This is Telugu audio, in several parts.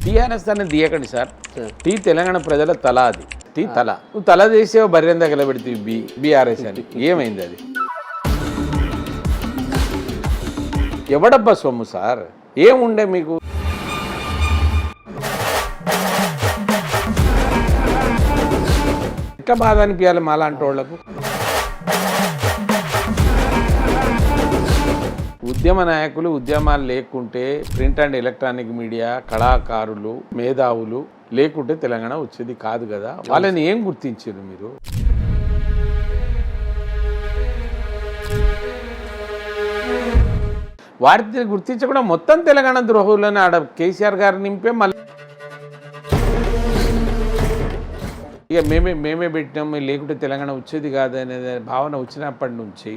టీఆర్ఎస్ అనేది తీయకండి సార్. టీ తెలంగాణ ప్రజల తల, అది టీ తల. నువ్వు తల చేసేవో బర్రెం దగ్గర పెడితే బీఆర్ఎస్ అని ఏమైంది? అది ఎవడబ్బా సొమ్ము సార్? ఏముండే మీకు? ఎట్లా బాధ అనిపించాలి మాలాంటి వాళ్ళకు? ఉద్యమ నాయకులు, ఉద్యమాలు లేకుంటే ప్రింట్ అండ్ ఎలక్ట్రానిక్ మీడియా, కళాకారులు, మేధావులు లేకుంటే తెలంగాణ వచ్చేది కాదు కదా. వాళ్ళని ఏం గుర్తించారు మీరు? వారిని గుర్తించకుండా మొత్తం తెలంగాణ ద్రోహులను ఆడ కేసీఆర్ గారు నింపే మళ్ళీ ఇక మేమే పెట్టినాం, లేకుంటే తెలంగాణ వచ్చేది కాదు అనే భావన వచ్చినప్పటి నుంచి,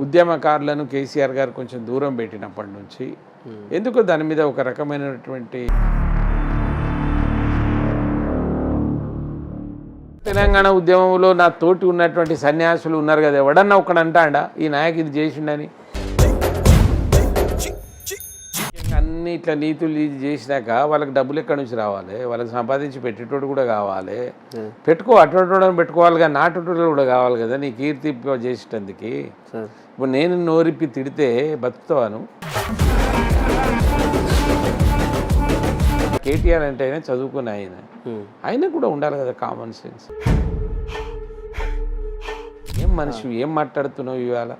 ఉద్యమకారులను కేసీఆర్ గారు కొంచెం దూరం పెట్టినప్పటి నుంచి ఎందుకో దాని మీద ఒక రకమైనటువంటి తెలంగాణ ఉద్యమంలో నా తోటి ఉన్నటువంటి సన్యాసులు ఉన్నారు కదా, ఎవడన్నా ఒకడంటాడా ఈ నాయకు ఇది చేసిండని? అన్ని ఇట్లా నీతులు ఇది చేసినాక వాళ్ళకి డబ్బులు ఎక్కడి నుంచి రావాలి? వాళ్ళకి సంపాదించి పెట్టేటోడు కూడా కావాలి. అటువంటి పెట్టుకోవాలి కానీ నాటోడు కూడా కావాలి కదా నీ కీర్తి చేసేటందుకు. ఇప్పుడు నేను నోరిప్పి తిడితే బతుకుతావాను? కేటీఆర్ అంటే అయినా చదువుకుని ఆయన కూడా ఉండాలి కదా కామన్ సెన్స్. ఏం మనిషి, ఏం మాట్లాడుతున్నావు ఇవాళ?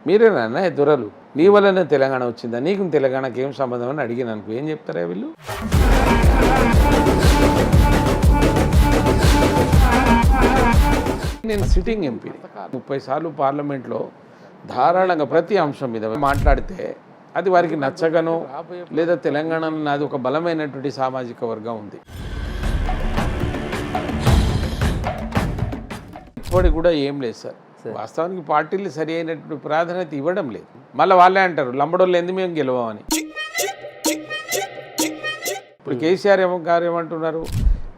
మీరేనా దొరలు? నీ వల్లనే తెలంగాణ వచ్చిందా? నీకు తెలంగాణకి ఏం సంబంధం అని అడిగిన అనుకో, ఏం చెప్తారా వీళ్ళు? నేను సిట్టింగ్ ఎంపీ, 30 సార్లు పార్లమెంట్లో ధారాళంగా ప్రతి అంశం మీద మాట్లాడితే అది వారికి నచ్చగనో లేదా తెలంగాణలో నాది ఒక బలమైనటువంటి సామాజిక వర్గం ఉంది. ఇప్పటికి కూడా ఏం లేదు సార్. వాస్తవానికి పార్టీలు సరి అయినటువంటి ప్రాధాన్యత ఇవ్వడం లేదు. మళ్ళీ వాళ్ళే అంటారు లంబడోళ్ళు ఎందుకు మేము గెలవమని. ఇప్పుడు కేసీఆర్ గారు ఏమంటున్నారు?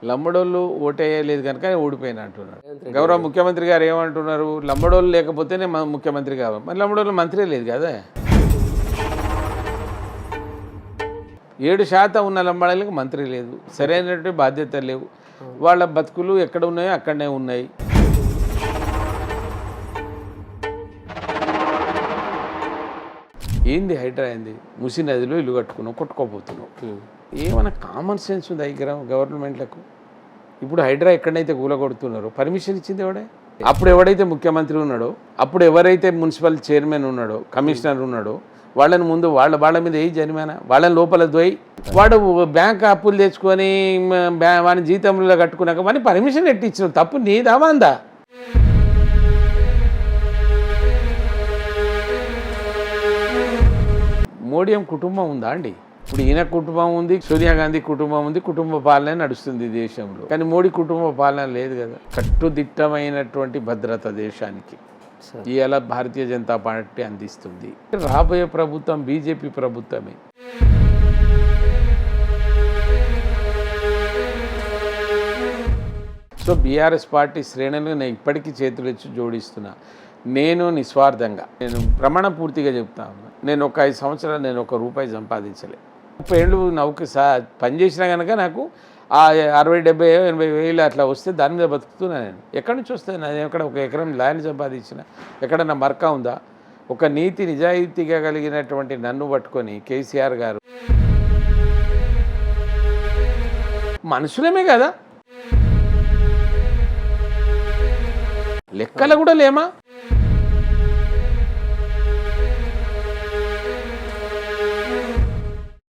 లంబడోళ్ళు ఓటేయలేదు కనుక ఓడిపోయినా అంటున్నారు. గౌరవ ముఖ్యమంత్రి గారు ఏమంటున్నారు? లంబడోళ్ళు లేకపోతేనే ముఖ్యమంత్రి కావాలి. మరి లంబడోళ్ళు మంత్రి లేదు కదా. 7% ఉన్న లంబాడీలకు మంత్రి లేదు, సరైనటువంటి బాధ్యత లేవు. వాళ్ళ బతుకులు ఎక్కడ ఉన్నాయో అక్కడనే ఉన్నాయి. ఏంది హైడ్రా అయింది? ముసి నదిలో ఇల్లు కట్టుకున్నావు, కొట్టుకోపోతున్నావు. ఏమైనా కామన్ సెన్స్ ఉంది దగ్గర గవర్నమెంట్లకు? ఇప్పుడు హైడ్రా ఎక్కడైతే కూలగొడుతున్నారో పర్మిషన్ ఇచ్చింది ఎవడే? అప్పుడు ఎవడైతే ముఖ్యమంత్రి ఉన్నాడో, అప్పుడు ఎవరైతే మున్సిపల్ చైర్మన్ ఉన్నాడో, కమిషనర్ ఉన్నాడో, వాళ్ళని ముందు వాళ్ళ మీద ఏ జరిమానా, వాళ్ళని లోపల దోయి, వాడు బ్యాంక్ అప్పులు తెచ్చుకొని వాని జీతంలో కట్టుకున్నాక వాని పర్మిషన్ ఎట్టించిన తప్పు నీదా వాందా? మోడీ కుటుంబం ఉందా అండి? ఇప్పుడు ఈయన కుటుంబం ఉంది, సోనియా గాంధీ కుటుంబం ఉంది, కుటుంబ పాలన నడుస్తుంది దేశంలో. కానీ మోడీ కుటుంబ పాలన లేదు కదా. కట్టుదిట్టమైనటువంటి భద్రత దేశానికి ఇవాళ భారతీయ జనతా పార్టీ అందిస్తుంది. రాబోయే ప్రభుత్వం బీజేపీ ప్రభుత్వమే. సో బీఆర్ఎస్ పార్టీ శ్రేణులను నేను ఇప్పటికీ చేతులెచ్చి జోడిస్తున్నా. నేను నిస్వార్థంగా, నేను ప్రమాణ పూర్తిగా చెప్తా ఉన్నా, నేను ఒక 5 సంవత్సరాలు నేను ₹1 సంపాదించలే. 30 ఏళ్ళు నౌక పనిచేసినా కనుక నాకు ఆ 60, 70, 80 వేలు అట్లా వస్తే దాని మీద బతుకుతున్నా. నేను ఎక్కడి నుంచి వస్తాను? నేను ఎక్కడ ఒక ఎకరం ల్యాండ్ సంపాదించిన? ఎక్కడన్నా మర్కా ఉందా? ఒక నీతి నిజాయితీగా కలిగినటువంటి నన్ను పట్టుకొని కేసీఆర్ గారు మనుషులమే కదా, లెక్కలు కూడా లేమా?